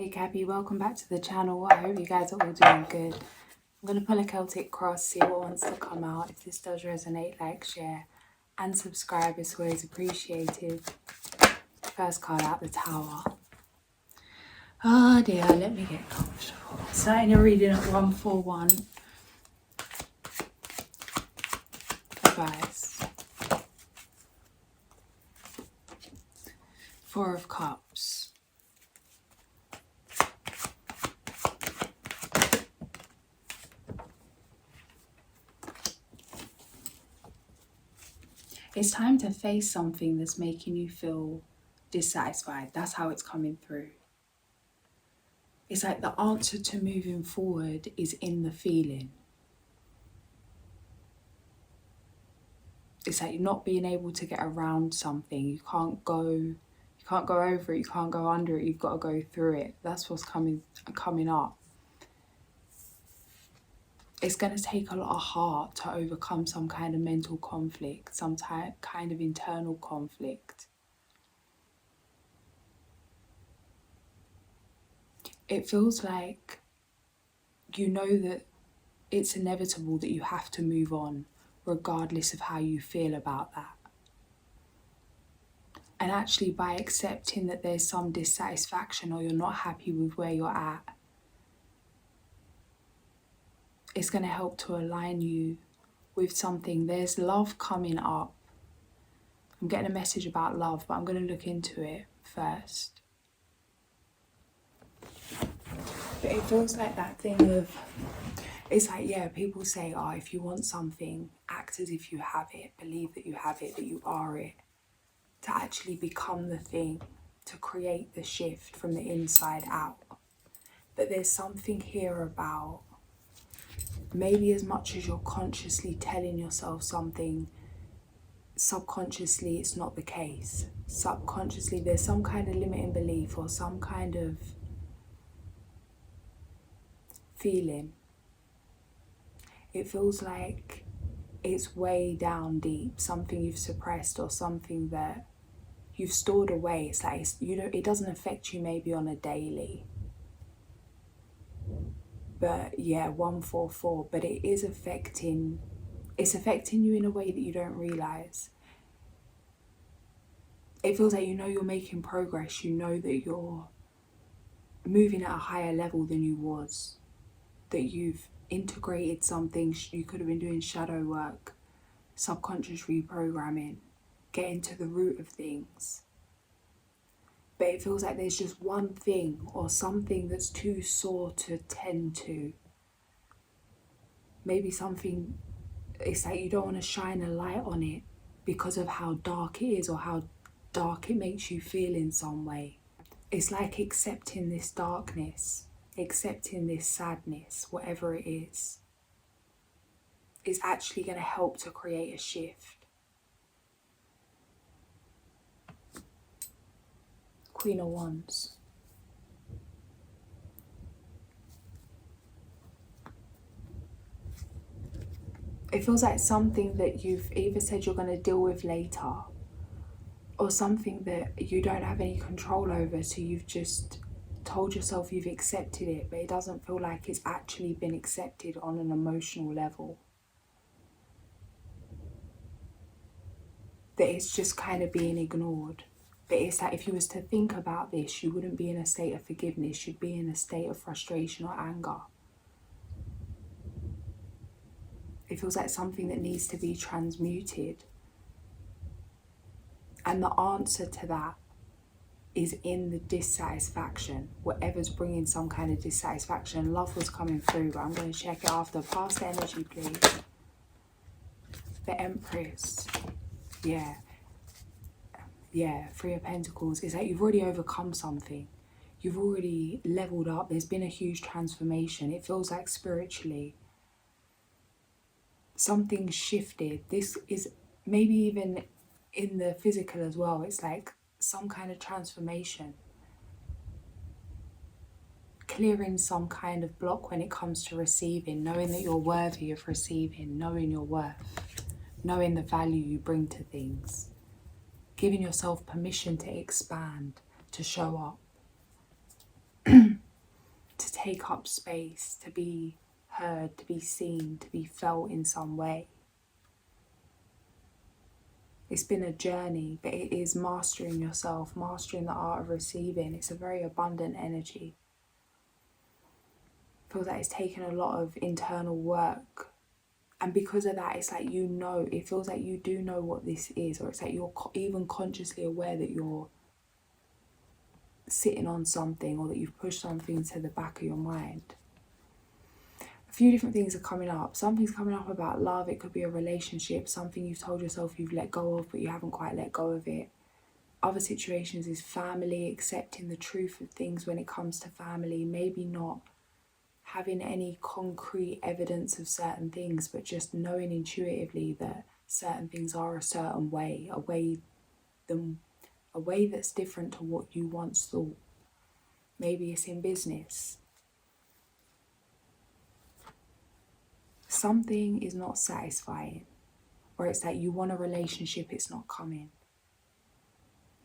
Hey Cappy, welcome back to the channel. I hope you guys are all doing good. I'm going to pull a Celtic cross, see what wants to come out. If this does resonate, like, share and subscribe. It's always appreciated. First card out, the Tower. Oh dear, let me get comfortable. Starting your reading at 141. Advice. Four of Cups. It's time to face something that's making you feel dissatisfied. That's how it's coming through. It's like the answer to moving forward is in the feeling. It's like you're not being able to get around something. You can't go over it, you can't go under it, you've got to go through it. That's what's coming up. It's going to take a lot of heart to overcome some kind of mental conflict, some kind of internal conflict. It feels like you know that it's inevitable that you have to move on, regardless of how you feel about that. And actually, by accepting that there's some dissatisfaction or you're not happy with where you're at, it's going to help to align you with something. There's love coming up. I'm getting a message about love, but I'm going to look into it first. But it feels like that thing of, it's like, yeah, people say, oh, if you want something, act as if you have it, believe that you have it, that you are it. To actually become the thing, to create the shift from the inside out. But there's something here about, maybe as much as you're consciously telling yourself something, subconsciously it's not the case. Subconsciously there's some kind of limiting belief or some kind of feeling. It feels like it's way down deep, something you've suppressed or something that you've stored away. It's like, it doesn't affect you maybe on a daily. But yeah, 144, but it is affecting you in a way that you don't realize. It feels like you know you're making progress, you know that you're moving at a higher level than you was, that you've integrated something. You could have been doing shadow work, subconscious reprogramming, getting to the root of things. But it feels like there's just one thing or something that's too sore to tend to. Maybe something, it's like you don't want to shine a light on it because of how dark it is or how dark it makes you feel in some way. It's like accepting this darkness, accepting this sadness, whatever it is actually going to help to create a shift. Queen of Wands. It feels like something that you've either said you're going to deal with later or something that you don't have any control over, so you've just told yourself you've accepted it, but it doesn't feel like it's actually been accepted on an emotional level. That it's just kind of being ignored. But it's like if you was to think about this, you wouldn't be in a state of forgiveness, you'd be in a state of frustration or anger. It feels like something that needs to be transmuted. And the answer to that is in the dissatisfaction. Whatever's bringing some kind of dissatisfaction. Love was coming through, but I'm going to check it after. Pass the energy, please. The Empress. Yeah, Three of Pentacles. It's like you've already overcome something. You've already leveled up. There's been a huge transformation. It feels like spiritually something's shifted. This is maybe even in the physical as well. It's like some kind of transformation. Clearing some kind of block when it comes to receiving, knowing that you're worthy of receiving, knowing your worth, knowing the value you bring to things. Giving yourself permission to expand, to show up. take up space, to be heard, to be seen, to be felt in some way. It's been a journey, but it is mastering yourself, mastering the art of receiving. It's a very abundant energy. I feel that it's taken a lot of internal work. And because of that, it's like, you know, it feels like you do know what this is, or it's like you're even consciously aware that you're sitting on something, or that you've pushed something to the back of your mind. A few different things are coming up. Something's coming up about love. It could be a relationship, something you've told yourself you've let go of, but you haven't quite let go of it. Other situations is family, accepting the truth of things when it comes to family. Maybe not having any concrete evidence of certain things, but just knowing intuitively that certain things are a certain way, a way that's different to what you once thought. Maybe it's in business. Something is not satisfying, or it's that you want a relationship, it's not coming.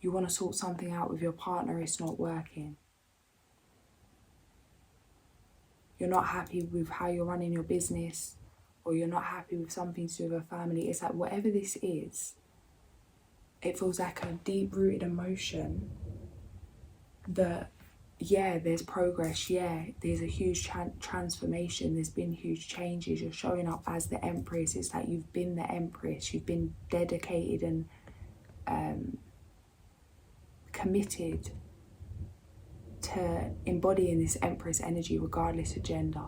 You want to sort something out with your partner, it's not working. You're not happy with how you're running your business, or you're not happy with something to do with a family. It's like, whatever this is, it feels like a deep-rooted emotion that, yeah, there's progress, yeah, there's a huge transformation, there's been huge changes, you're showing up as the Empress. It's like you've been the Empress, you've been dedicated and committed to embodying this Empress energy regardless of gender.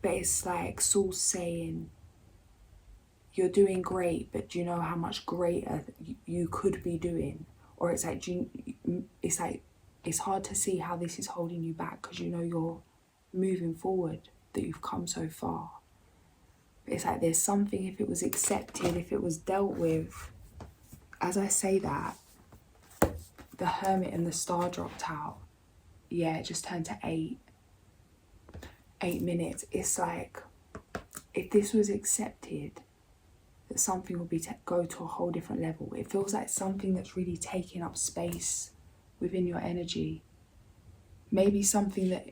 But it's like Saul's saying, you're doing great, but do you know how much greater you could be doing? Or it's like, it's hard to see how this is holding you back, because you know you're moving forward, that you've come so far. But it's like there's something, if it was accepted, if it was dealt with. As I say that, the Hermit and the Star dropped out. Yeah, it just turned to 8 minutes. It's like, if this was accepted, that something would be go to a whole different level. It feels like something that's really taking up space within your energy. Maybe something that,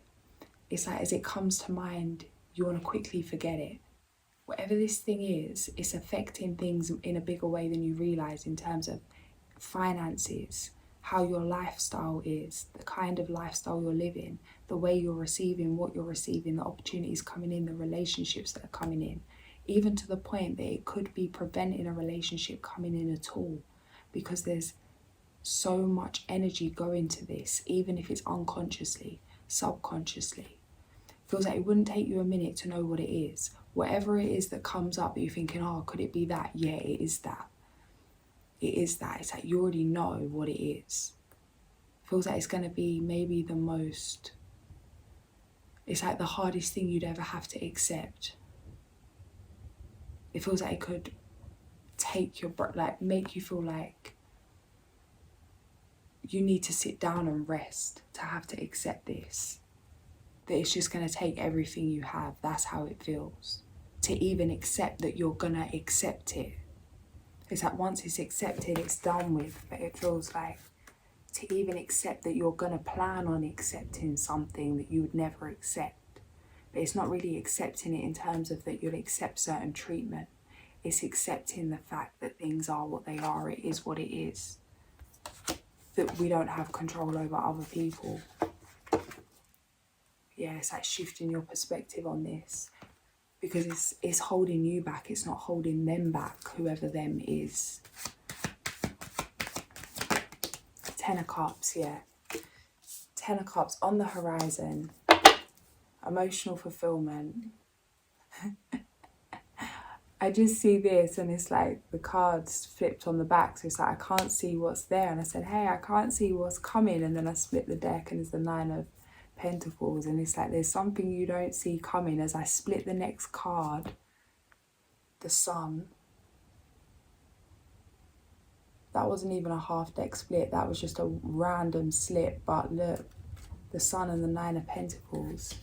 it's like, as it comes to mind, you want to quickly forget it. Whatever this thing is, it's affecting things in a bigger way than you realise, in terms of finances, how your lifestyle is, the kind of lifestyle you're living, the way you're receiving what you're receiving, the opportunities coming in, the relationships that are coming in. Even to the point that it could be preventing a relationship coming in at all, because there's so much energy going to this, even if it's unconsciously, subconsciously. It feels like it wouldn't take you a minute to know what it is. Whatever it is that comes up that you're thinking, oh, could it be that? Yeah, it is that. It is that. It's like you already know what it is. It feels like it's going to be maybe the most, it's like the hardest thing you'd ever have to accept. It feels like it could take your breath, like make you feel like you need to sit down and rest to have to accept this. That it's just going to take everything you have. That's how it feels. To even accept that you're going to accept it. It's like once it's accepted, it's done with. But it feels like to even accept that you're going to plan on accepting something that you would never accept. But it's not really accepting it in terms of that you'll accept certain treatment. It's accepting the fact that things are what they are. It is what it is. That we don't have control over other people. Yeah, it's like shifting your perspective on this. Because it's holding you back. It's not holding them back, whoever them is. 10 of Cups, yeah. 10 of Cups on the horizon. Emotional fulfillment. I just see this and it's like the cards flipped on the back. So it's like, I can't see what's there. And I said, hey, I can't see what's coming. And then I split the deck and it's the 9 of Pentacles. And it's like, there's something you don't see coming. As I split the next card, the Sun. That wasn't even a half deck split. That was just a random slip. But look, the Sun and the 9 of Pentacles.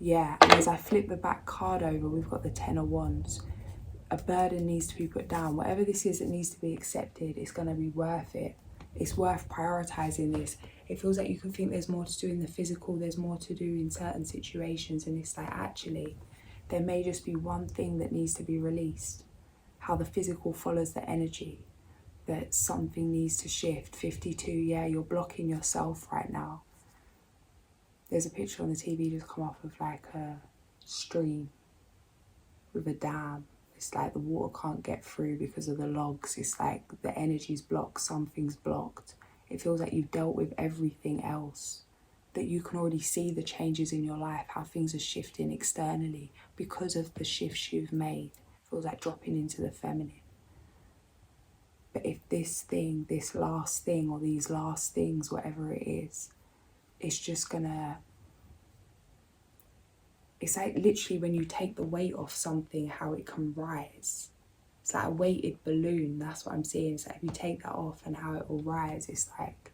Yeah, and as I flip the back card over, we've got the 10 of Wands. A burden needs to be put down. Whatever this is that needs to be accepted, it's going to be worth it. It's worth prioritizing this. It feels like you can think there's more to do in the physical, there's more to do in certain situations, and it's like, actually, there may just be one thing that needs to be released. How the physical follows the energy, that something needs to shift. 52, yeah, you're blocking yourself right now. There's a picture on the TV just come up of like a stream with a dam. It's like the water can't get through because of the logs. It's like the energy's blocked, something's blocked. It feels like you've dealt with everything else, that you can already see the changes in your life, how things are shifting externally because of the shifts you've made. It feels like dropping into the feminine. But if this thing, this last thing, or these last things, whatever it is, it's just gonna, it's like literally when you take the weight off something, how it can rise. It's like a weighted balloon, that's what I'm seeing. It's like if you take that off and how it will rise, it's like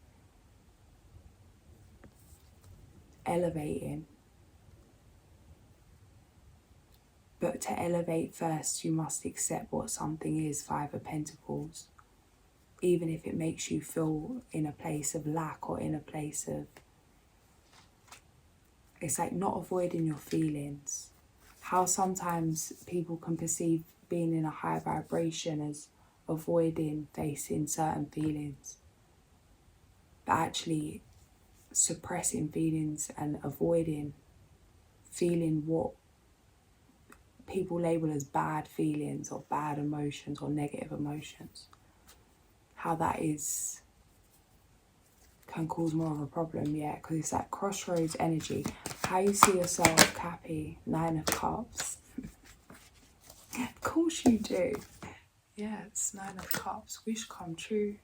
elevating. But to elevate first, you must accept what something is. 5 of Pentacles. Even if it makes you feel in a place of lack or in a place of, it's like not avoiding your feelings. How sometimes people can perceive being in a high vibration as avoiding facing certain feelings. But actually suppressing feelings and avoiding feeling what people label as bad feelings or bad emotions or negative emotions. How that is, can cause more of a problem, yeah, because it's that crossroads energy. How you see yourself, Cappy, 9 of Cups. Of course you do. Yeah, it's 9 of Cups. Wish come true.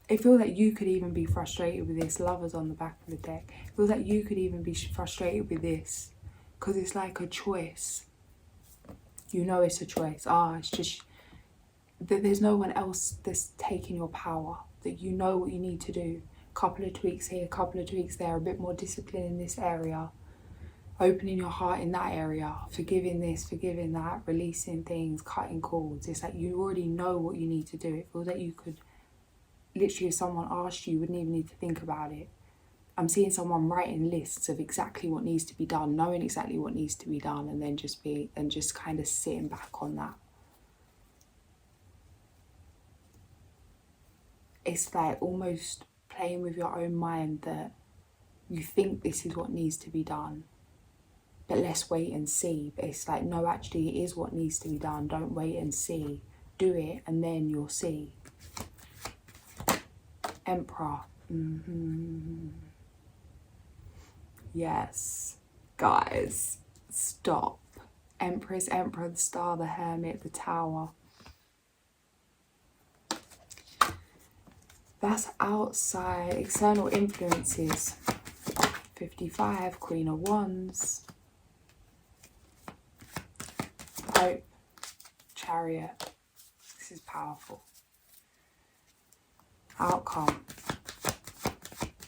It feels like you could even be frustrated with this. Lovers on the back of the deck. It feels like you could even be frustrated with this because it's like a choice. You know it's a choice. It's just that there's no one else that's taking your power, that you know what you need to do. Couple of tweaks here, couple of tweaks there, a bit more discipline in this area, opening your heart in that area, forgiving this, forgiving that, releasing things, cutting cords. It's like you already know what you need to do. It feels like you could, literally if someone asked you, you wouldn't even need to think about it. I'm seeing someone writing lists of exactly what needs to be done, knowing exactly what needs to be done, and then just kind of sitting back on that. It's like almost playing with your own mind that you think this is what needs to be done, but let's wait and see. But it's like, no, actually it is what needs to be done. Don't wait and see. Do it and then you'll see. Emperor. Yes. Guys, stop. Empress, Emperor, the Star, the Hermit, the Tower. That's outside external influences. 55, Queen of Wands. Pope, Chariot. This is powerful. Outcome.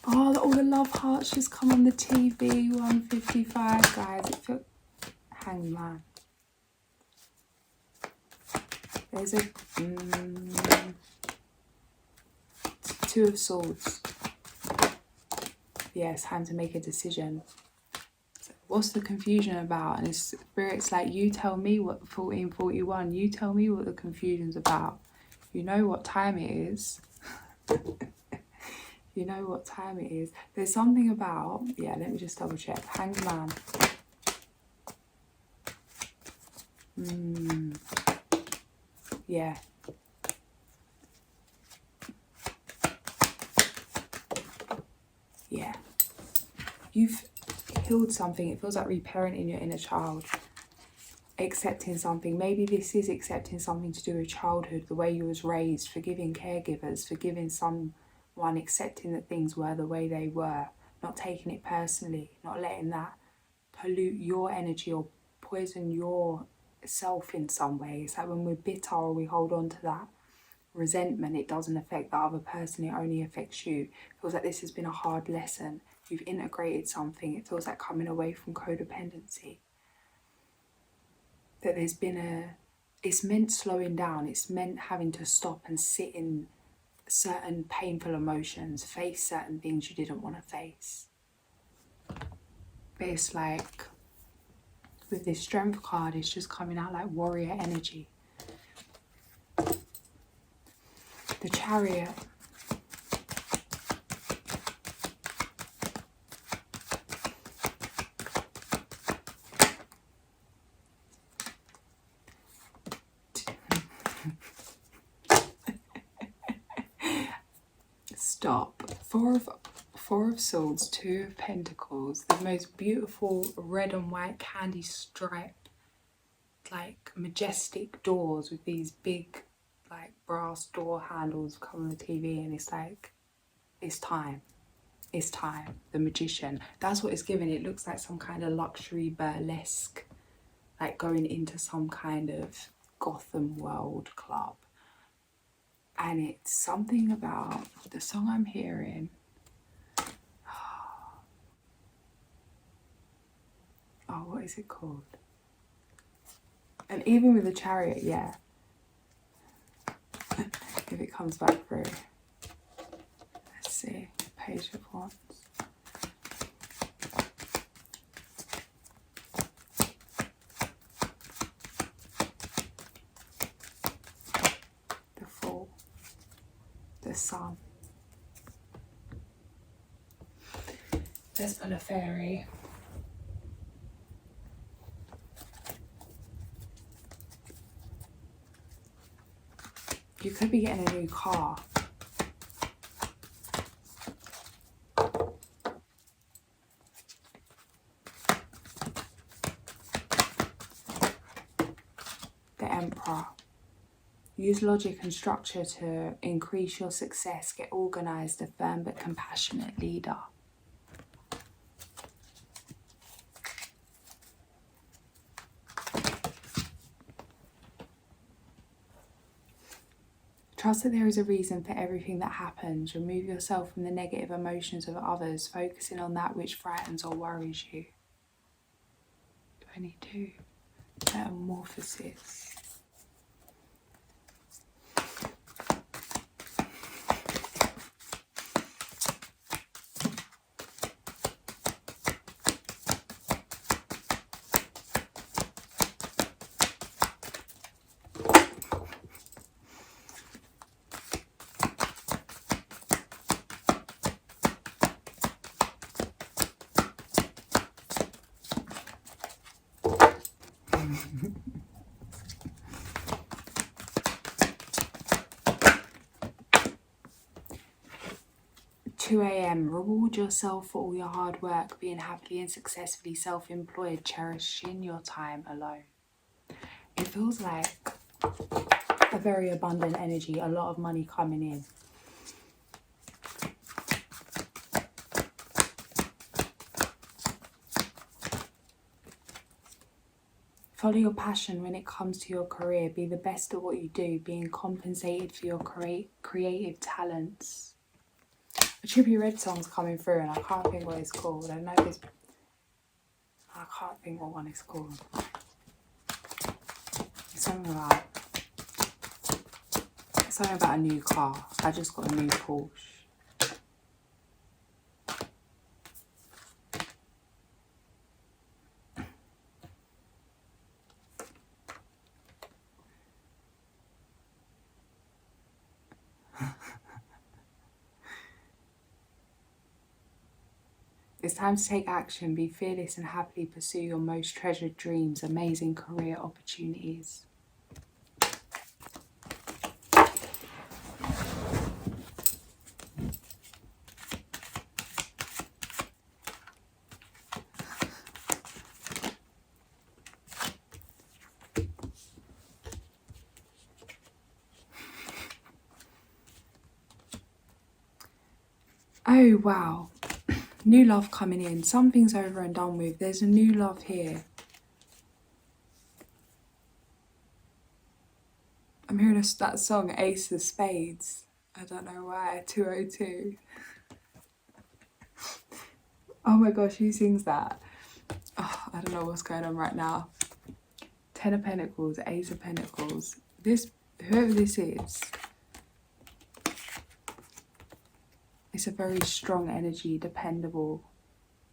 Oh, all the love hearts just come on the TV. 155, guys. It feels... Hangman. There's a... 2 of Swords. Yeah, it's time to make a decision. So what's the confusion about? And it's Spirit's like, you tell me what 1441. You tell me what the confusion's about. You know what time it is. You know what time it is. There's something about... Yeah, let me just double check. Hangman. Yeah. Yeah. You've healed something. It feels like reparenting your inner child. Accepting something. Maybe this is accepting something to do with childhood, the way you was raised, forgiving caregivers, forgiving someone, accepting that things were the way they were, not taking it personally, not letting that pollute your energy or poison yourself in some way. It's like when we're bitter or we hold on to that resentment, it doesn't affect the other person, it only affects you. It feels like this has been a hard lesson. You've integrated something. It feels like coming away from codependency. That there's been it's meant slowing down. It's meant having to stop and sit in certain painful emotions, face certain things you didn't want to face. But it's like, with this Strength card, it's just coming out like warrior energy. The Chariot. Stop. Four of Swords, Two of Pentacles, the most beautiful red and white candy stripe, like majestic doors with these big like brass door handles come on the TV, and it's like, it's time. It's time. The Magician. That's what it's giving. It looks like some kind of luxury burlesque, like going into some kind of Gotham World club. And it's something about the song I'm hearing. Oh, what is it called? And even with the Chariot, yeah. If it comes back through. Let's see. Page of Wands. The Fool. The Sun. Let's pull a fairy. You could be getting a new car. The Emperor. Use logic and structure to increase your success. Get organised, a firm but compassionate leader. Trust that there is a reason for everything that happens. Remove yourself from the negative emotions of others, focusing on that which frightens or worries you. 22. Metamorphosis. (2 a.m) Reward yourself for all your hard work, being happily and successfully self-employed, cherishing your time alone. It feels like a very abundant energy, a lot of money coming in. Follow your passion when it comes to your career. Be the best at what you do, being compensated for your creative talents. A Trippy Red song's coming through and I can't think what it's called. I don't know if it's... I can't think what one it's called. It's something about a new car. I just got a new Porsche. It's time to take action, be fearless and happily pursue your most treasured dreams, amazing career opportunities. Oh wow. New love coming in. Something's over and done with. There's a new love here. I'm hearing that song, Ace of Spades. I don't know why. 202. Oh my gosh, who sings that? Oh, I don't know what's going on right now. 10 of Pentacles, Ace of Pentacles. Whoever this is, It's a very strong energy, dependable,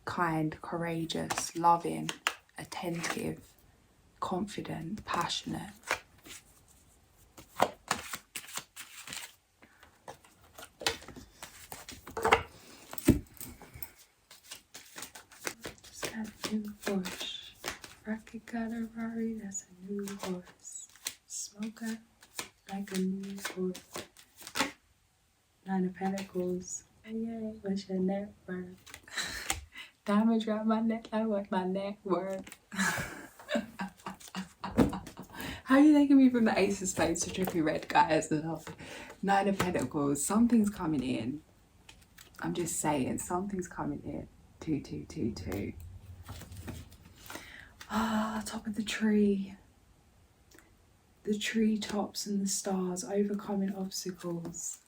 kind, courageous, loving, attentive, confident, passionate. Just got a new Porsche. Rocket got a Rari, that's a new horse. Smoker like a new horse. 9 of Pentacles. Yeah, what's your net worth? Diamonds around my neck, I want my net worth. How are you taking me from the Ace of Spades to Trippy Red, guys? 9 of Pentacles. Something's coming in. I'm just saying, something's coming in. 2, 2, 2, 2. Ah, top of the tree. The tree tops and the stars, overcoming obstacles.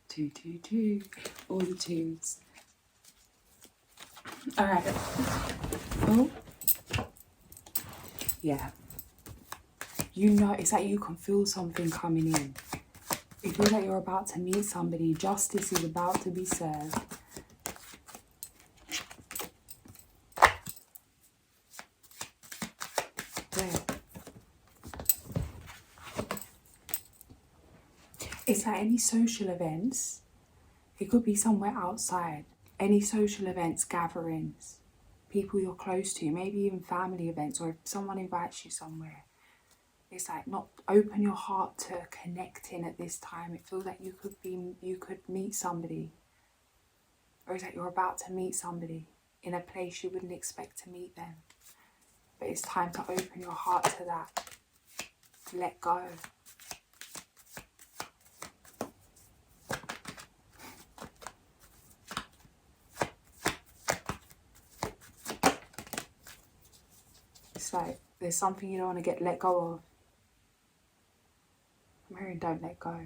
2, 2, 2. All the twos. Alright. Oh. Yeah. You know, it's like you can feel something coming in. It feels like you're about to meet somebody. Justice is about to be served. Where? It's like any social events. It could be somewhere outside. Any social events, gatherings, people you're close to, maybe even family events, or if someone invites you somewhere. It's like, not open your heart to connecting at this time. It feels like you could meet somebody. Or it's like you're about to meet somebody in a place you wouldn't expect to meet them. But it's time to open your heart to that. Let go. It's like there's something you don't want to get let go of. I'm hearing don't let go.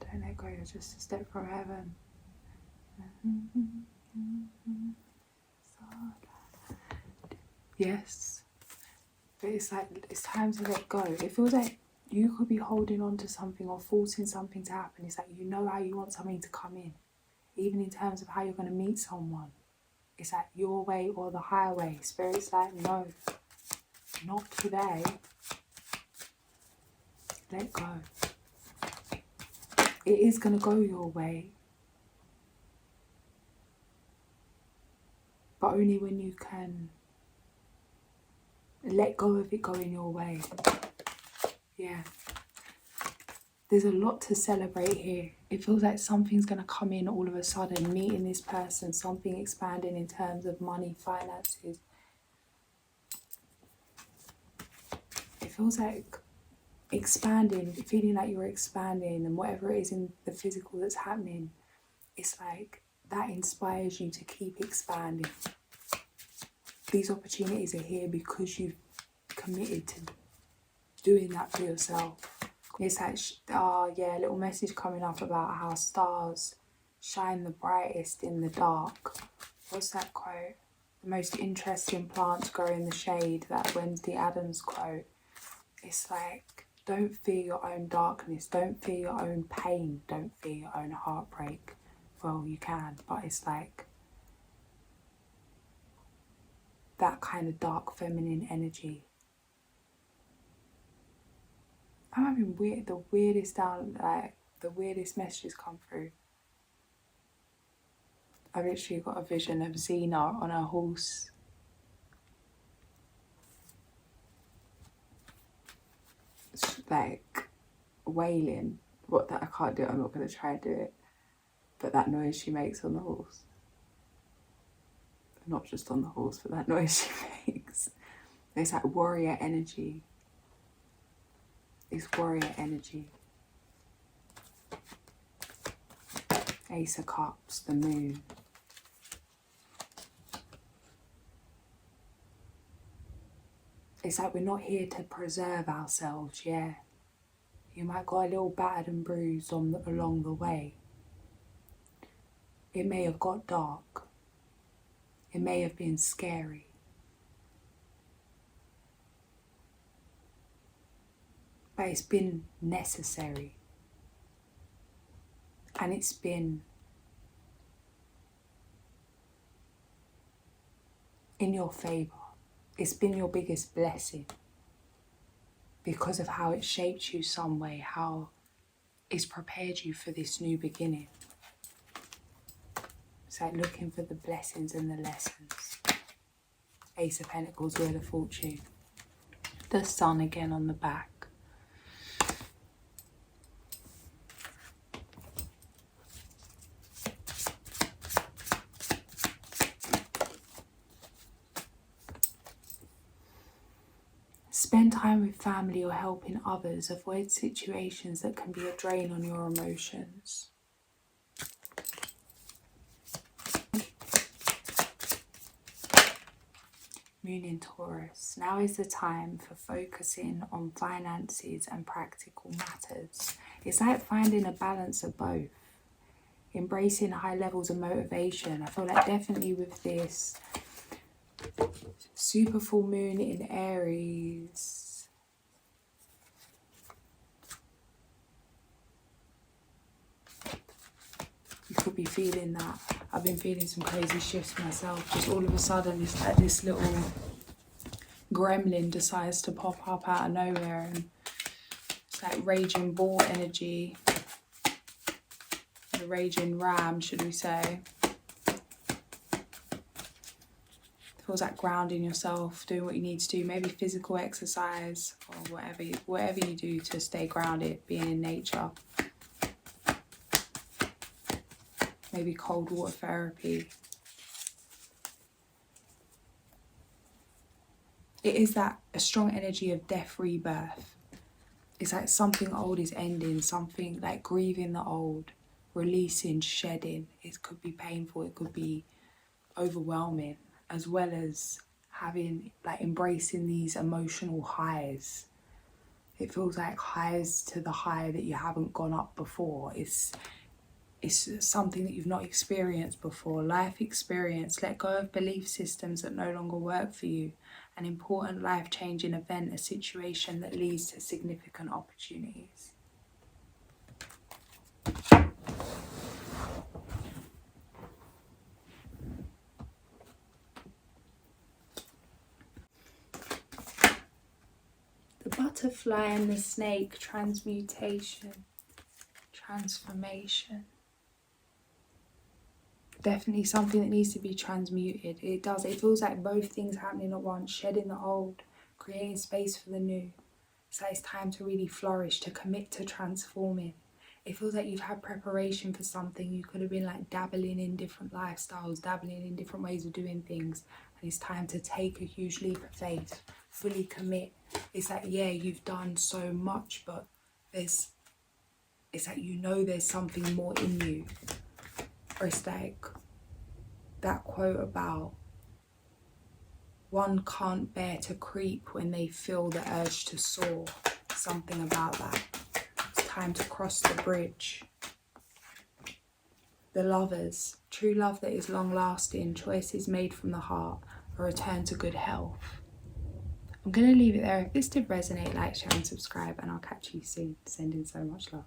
Don't let go, you're just a step from heaven. Yes. But it's like, it's time to let go. It feels like you could be holding on to something or forcing something to happen. It's like you know how you want something to come in. Even in terms of how you're going to meet someone. It's like your way or the highway. Spirit's like, no, not today. Let go. It is going to go your way. But only when you can let go of it going your way. Yeah. There's a lot to celebrate here. It feels like something's going to come in all of a sudden, meeting this person, something expanding in terms of money, finances. It feels like expanding, feeling like you're expanding, and whatever it is in the physical that's happening, it's like that inspires you to keep expanding. These opportunities are here because you've committed to doing that for yourself. It's like, a little message coming up about how stars shine the brightest in the dark. What's that quote? The most interesting plants grow in the shade, that Wednesday Addams quote. It's like, don't fear your own darkness, don't fear your own pain, don't fear your own heartbreak. Well, you can, but it's like that kind of dark feminine energy. I'm having the weirdest messages come through. I've literally got a vision of Xena on a horse. Like wailing. I can't do it, I'm not going to try and do it. But that noise she makes on the horse. Not just on the horse, but that noise she makes. There's that warrior energy. It's warrior energy. Ace of Cups, the moon. It's like we're not here to preserve ourselves, yeah. You might got a little battered and bruised along the way. It may have got dark. It may have been scary. But it's been necessary. And it's been in your favour. It's been your biggest blessing because of how it shaped you some way, how it's prepared you for this new beginning. It's like looking for the blessings and the lessons. Ace of Pentacles, Wheel of Fortune. The Sun again on the back. Spend time with family or helping others. Avoid situations that can be a drain on your emotions. Moon in Taurus. Now is the time for focusing on finances and practical matters. It's like finding a balance of both. Embracing high levels of motivation. I feel like definitely with this super full moon in Aries, you could be feeling that. I've been feeling some crazy shifts myself. Just all of a sudden, it's like this little gremlin decides to pop up out of nowhere, and it's like raging bull energy, the raging ram, should we say. Feels like grounding yourself, doing what you need to do, maybe physical exercise or whatever you do to stay grounded, being in nature. Maybe cold water therapy. It is that a strong energy of death, rebirth. It's like something old is ending, something like grieving the old, releasing, shedding. It could be painful, it could be overwhelming, as well as having, like, embracing these emotional highs. It feels like highs to the high that you haven't gone up before. It's something that you've not experienced before. Life experience. Let go of belief systems that no longer work for you. An important life-changing event, a situation that leads to significant opportunities. The butterfly and the snake, transmutation, transformation. Definitely something that needs to be transmuted. It does. It feels like both things happening at once. Shedding the old, creating space for the new. So it's time to really flourish, to commit to transforming. It feels like you've had preparation for something. You could have been like dabbling in different lifestyles, dabbling in different ways of doing things. And it's time to take a huge leap of faith, fully commit. It's like, yeah, you've done so much, but it's like, you know, there's something more in you. Or it's like that quote about one can't bear to creep when they feel the urge to soar. Something about that. It's time to cross the bridge. The lovers, true love that is long lasting, choices made from the heart, a return to good health. I'm going to leave it there. If this did resonate, like, share and subscribe, and I'll catch you soon. Sending so much love.